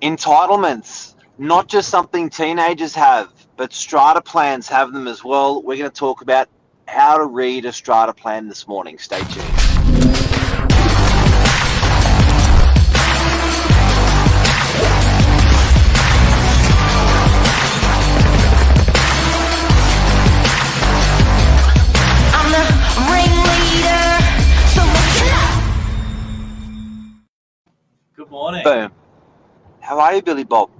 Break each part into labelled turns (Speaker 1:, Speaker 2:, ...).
Speaker 1: Entitlements, not just something teenagers have, but strata plans have them as well. We're going to talk about how to read a strata plan this morning. Stay tuned.
Speaker 2: Good morning.
Speaker 1: Boom. How are you, Billy Bob?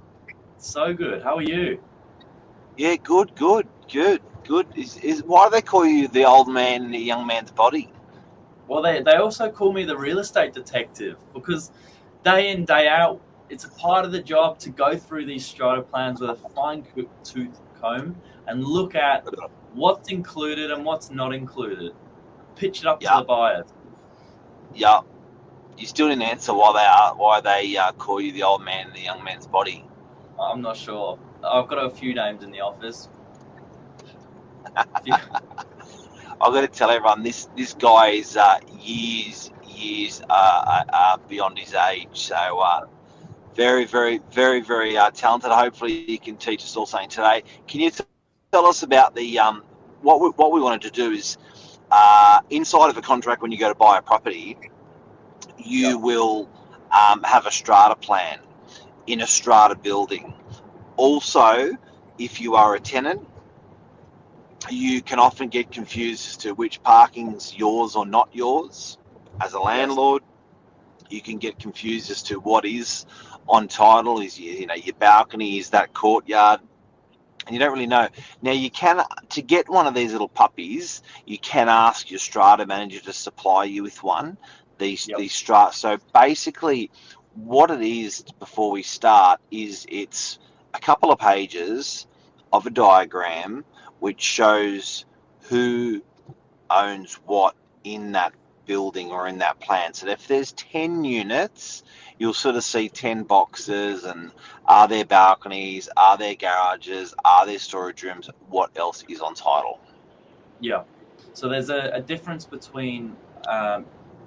Speaker 2: So good. How are you?
Speaker 1: Yeah, good. Is why do they call you the old man in the young man's body?
Speaker 2: Well, they also call me the real estate detective because day in, day out, it's a part of the job to go through these strata plans with a fine-tooth comb and look at what's included and what's not included. Pitch it up to the buyers.
Speaker 1: Yeah. You still didn't answer why they call you the old man in the young man's body.
Speaker 2: I'm not sure. I've got a few names in the office.
Speaker 1: I've got to tell everyone this guy is years beyond his age. So very talented. Hopefully he can teach us all something today. Can you tell us about the what we wanted to do is inside of a contract when you go to buy a property, you will have a strata plan in a strata building. Also, if you are a tenant, you can often get confused as to which parking's yours or not yours. As a landlord, you can get confused as to what is on title, is your balcony, is that courtyard, and you don't really know. Now you can, to get one of these little puppies, you can ask your strata manager to supply you with one. These strata. So basically, what it is before we start is it's a couple of pages of a diagram which shows who owns what in that building or in that plan. So if there's 10 units, you'll sort of see 10 boxes, and are there balconies, are there garages, are there storage rooms, what else is on title?
Speaker 2: Yeah. So there's a difference between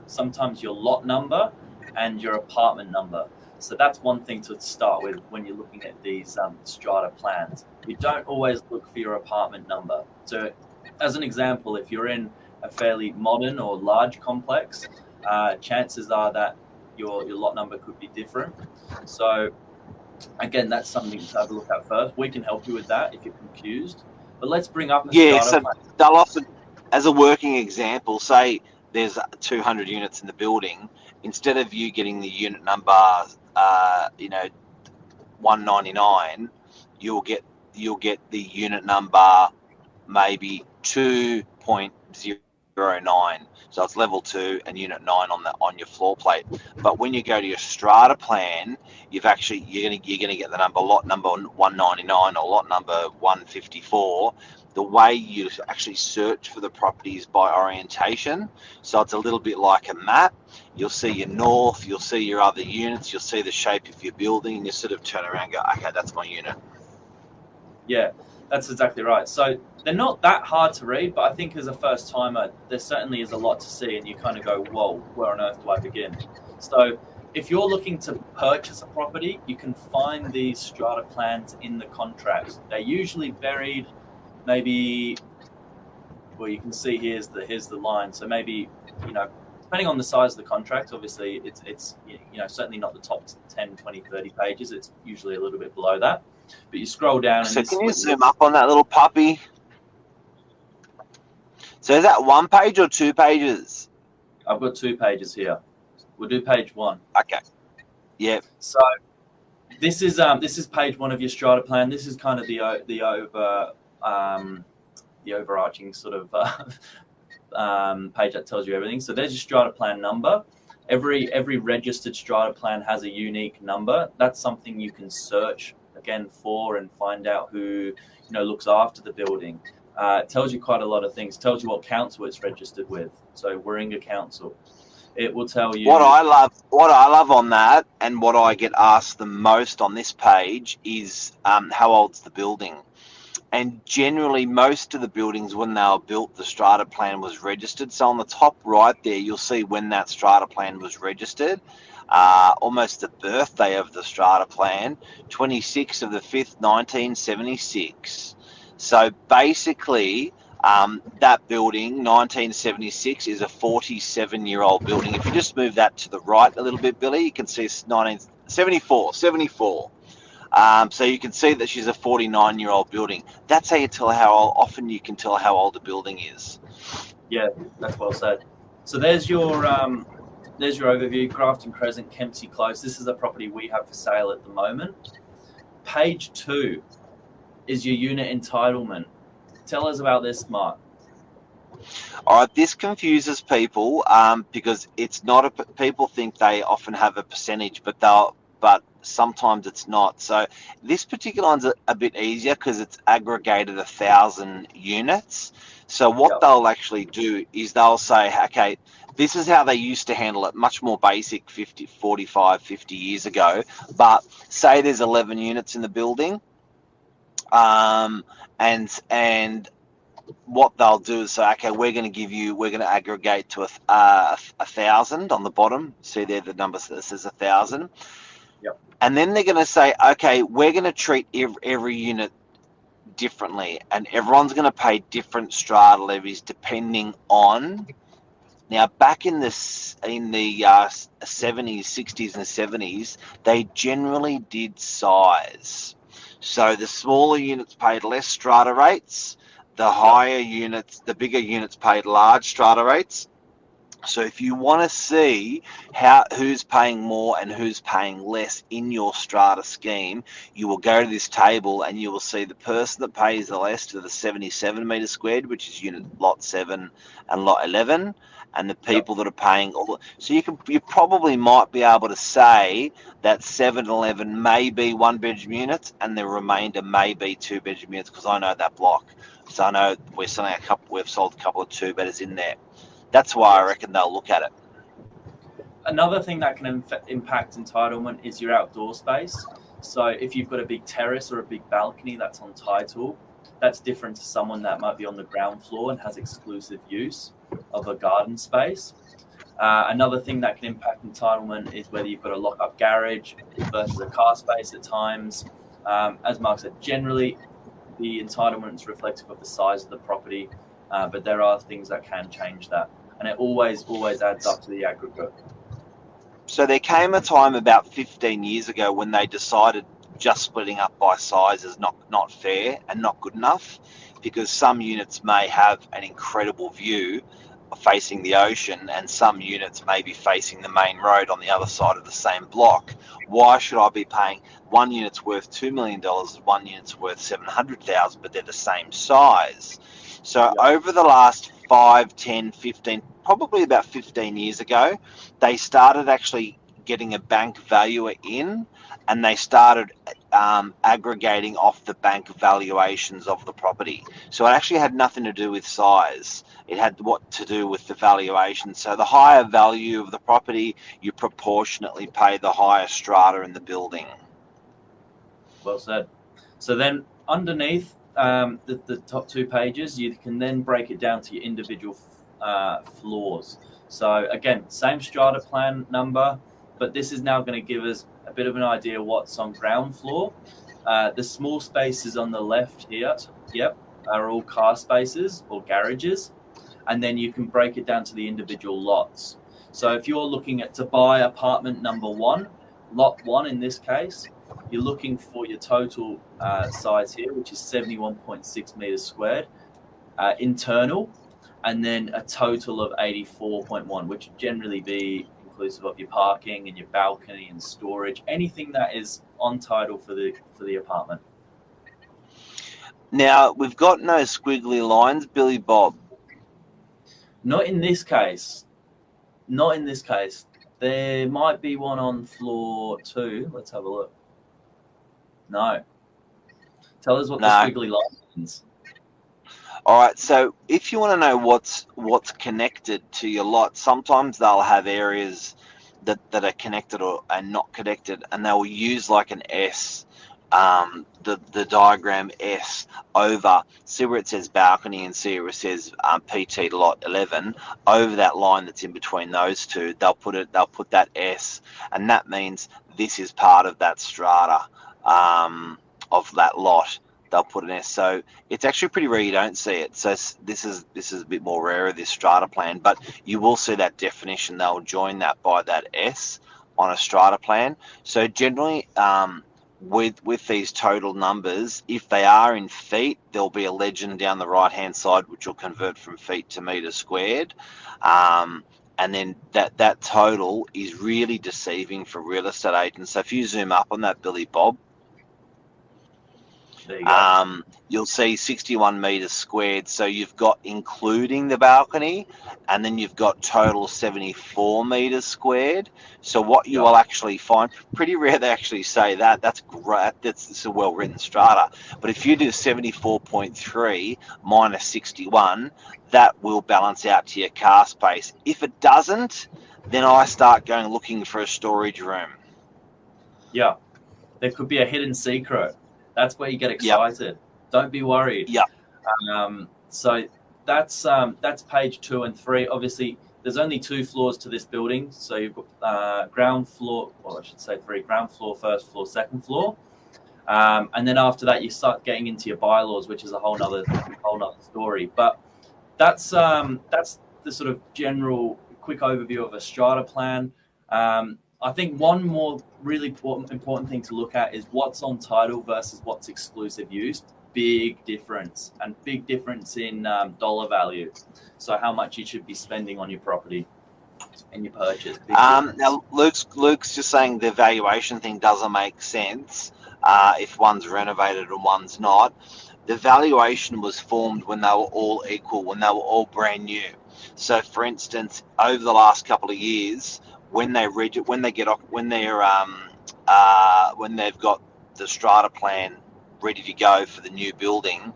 Speaker 2: sometimes your lot number and your apartment number. So that's one thing to start with when you're looking at these strata plans. You don't always look for your apartment number. So as an example, if you're in a fairly modern or large complex, chances are that your lot number could be different. So again, that's something to have a look at first. We can help you with that if you're confused. But let's bring up a strata plan.
Speaker 1: They'll often, as a working example, say there's 200 units in the building. Instead of you getting the unit number 199, you'll get the unit number maybe 2.09. So it's level 2 and unit 9 on your floor plate. But when you go to your strata plan, you're gonna get the number, lot number 199 or lot number 154. The way you actually search for the property is by orientation. So it's a little bit like a map. You'll see your north, you'll see your other units, you'll see the shape of your building, and you sort of turn around and go, okay, that's my unit.
Speaker 2: Yeah, that's exactly right. So they're not that hard to read, but I think as a first timer, there certainly is a lot to see, and you kind of go, whoa, where on earth do I begin? So if you're looking to purchase a property, you can find these strata plans in the contracts. They're usually buried, maybe, well, you can see here's the line. So maybe, depending on the size of the contract, obviously it's certainly not the top 10, 20, 30 pages. It's usually a little bit below that. But you scroll down.
Speaker 1: So can you zoom up on that little puppy? So is that 1 page or 2 pages?
Speaker 2: I've got 2 pages here. We'll do page 1.
Speaker 1: Okay. Yeah.
Speaker 2: So this is page 1 of your strata plan. This is kind of the overarching sort of page that tells you everything. So there's your strata plan number. Every registered strata plan has a unique number. That's something you can search again for and find out who looks after the building. It tells you quite a lot of things. It tells you what council it's registered with. So Warringah Council. It will tell you
Speaker 1: what I love on that, and what I get asked the most on this page is how old's the building. And generally, most of the buildings, when they were built, the strata plan was registered. So on the top right there, you'll see when that strata plan was registered. almost the birthday of the Strata plan, 26th of the 5th, 1976. So basically, that building, 1976, is a 47-year-old building. If you just move that to the right a little bit, Billy, you can see it's 1974. So you can see that she's a 49-year-old building. That's how you tell often you can tell how old a building is.
Speaker 2: Yeah, that's well said. So there's your overview. Grafton Crescent, Kempsey Close. This is a property we have for sale at the moment. Page 2 is your unit entitlement. Tell us about this, Mark.
Speaker 1: All right, this confuses people because it's not people think they often have a percentage, but sometimes it's not. So this particular one's a bit easier because it's aggregated 1,000 units. So what they'll actually do is they'll say, okay, this is how they used to handle it, much more basic 45, 50 years ago. But say there's 11 units in the building, and what they'll do is say, okay, we're going to aggregate to 1,000 on the bottom. See there, the number says 1,000.
Speaker 2: Yep.
Speaker 1: And then they're going to say, okay, we're going to treat every unit differently, and everyone's going to pay different strata levies depending on. Now, back in the 70s, 60s, and 70s, they generally did size. So the smaller units paid less strata rates. The higher units, the bigger units paid large strata rates. So if you want to see who's paying more and who's paying less in your strata scheme, you will go to this table and you will see the person that pays the less to the 77 metre squared, which is unit lot 7 and lot 11, and the people that are paying so you probably might be able to say that 7 and 11 may be 1-bedroom units and the remainder may be 2-bedroom units, because I know that block. So I know we've sold a couple of 2-bedders in there. That's why I reckon they'll look at it.
Speaker 2: Another thing that can impact entitlement is your outdoor space. So if you've got a big terrace or a big balcony that's on title, that's different to someone that might be on the ground floor and has exclusive use of a garden space. Another thing that can impact entitlement is whether you've got a lock-up garage versus a car space at times. As Mark said, generally the entitlement is reflective of the size of the property, but there are things that can change that, and it always adds up to the aggregate.
Speaker 1: So there came a time about 15 years ago when they decided just splitting up by size is not fair and not good enough, because some units may have an incredible view facing the ocean and some units may be facing the main road on the other side of the same block. Why should I be paying one unit's worth $2 million, one unit's worth $700,000, but they're the same size? So over the last 5, 10, 15, probably about 15 years ago, they started actually getting a bank valuer in, and they started aggregating off the bank valuations of the property. So it actually had nothing to do with size. It had what to do with the valuation. So the higher value of the property, you proportionately pay the higher strata in the building.
Speaker 2: Well said. So then underneath the top 2 pages, you can then break it down to your individual floors. So again, same strata plan number, but this is now going to give us a bit of an idea what's on ground floor. The small spaces on the left here, are all car spaces or garages, and then you can break it down to the individual lots. So if you're looking to buy apartment number 1, lot 1 in this case, you're looking for your total size here, which is 71.6 meters squared, internal, and then a total of 84.1, which would generally be inclusive of your parking and your balcony and storage, anything that is on title for the apartment.
Speaker 1: Now, we've got no squiggly lines, Billy Bob.
Speaker 2: Not in this case. There might be one on floor 2. Let's have a look. No. Tell us what the squiggly line means.
Speaker 1: All right, so if you want to know what's connected to your lot, sometimes they'll have areas that are connected and not connected, and they'll use like an S the diagram S over, see where it says balcony and see where it says PT lot 11, over that line that's in between those two, they'll put that S, and that means this is part of that strata of that lot. They'll put an S. So it's actually pretty rare you don't see it. So this is a bit more rare, this strata plan, but you will see that definition. They'll join that by that S on a strata plan. So generally, with these total numbers, if they are in feet, there'll be a legend down the right hand side which will convert from feet to meters squared, and then that total is really deceiving for real estate agents. So if you zoom up on that, Billy Bob,
Speaker 2: there you go.
Speaker 1: You'll see 61 meters squared. So you've got including the balcony, and then you've got total 74 meters squared. So what you will actually find, pretty rare they actually say that. That's great. It's a well-written strata. But if you do 74.3 minus 61, that will balance out to your car space. If it doesn't, then I start going looking for a storage room.
Speaker 2: Yeah, there could be a hidden secret. That's where you get excited. Yep. Don't be worried.
Speaker 1: Yeah.
Speaker 2: So that's page 2 and 3. Obviously, there's only 2 floors to this building. So you've got ground floor, well, I should say 3: ground floor, first floor, second floor, and then after that you start getting into your bylaws, which is a whole nother story. But that's the sort of general quick overview of a strata plan. I think one more really important thing to look at is what's on title versus what's exclusive use. Big difference, and big difference in dollar value. So how much you should be spending on your property and your purchase.
Speaker 1: Now, Luke's just saying the valuation thing doesn't make sense if one's renovated and one's not. The valuation was formed when they were all equal, when they were all brand new. So, for instance, over the last couple of years, when they've got the strata plan ready to go for the new building,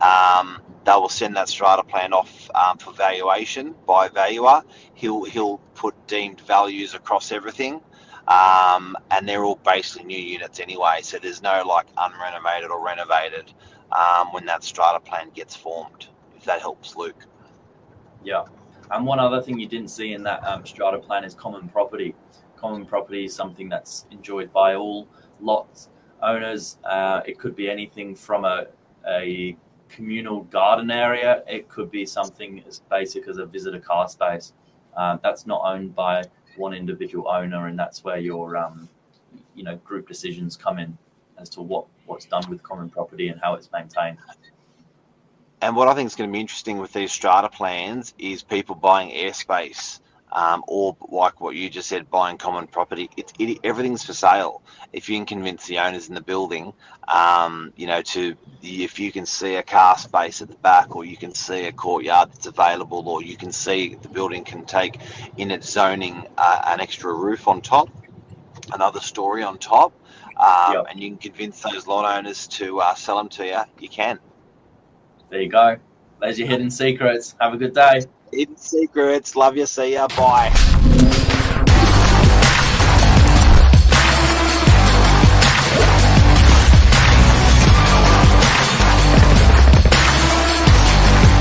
Speaker 1: they will send that strata plan off for valuation by a valuer. He'll put deemed values across everything, and they're all basically new units anyway. So there's no like unrenovated or renovated when that strata plan gets formed. If that helps, Luke.
Speaker 2: Yeah. And one other thing you didn't see in that strata plan is common property. Common property is something that's enjoyed by all lots owners. It could be anything from a communal garden area. It could be something as basic as a visitor car space. That's not owned by one individual owner, and that's where your group decisions come in as to what's done with common property and how it's maintained.
Speaker 1: And what I think is going to be interesting with these strata plans is people buying airspace, or like what you just said, buying common property. Everything's for sale. If you can convince the owners in the building, if you can see a car space at the back, or you can see a courtyard that's available, or you can see the building can take in its zoning an extra roof on top, another story on top, and you can convince those lot owners to sell them to you, you can.
Speaker 2: There you go. There's your hidden secrets. Have a good day.
Speaker 1: Hidden secrets. Love you. See ya. Bye.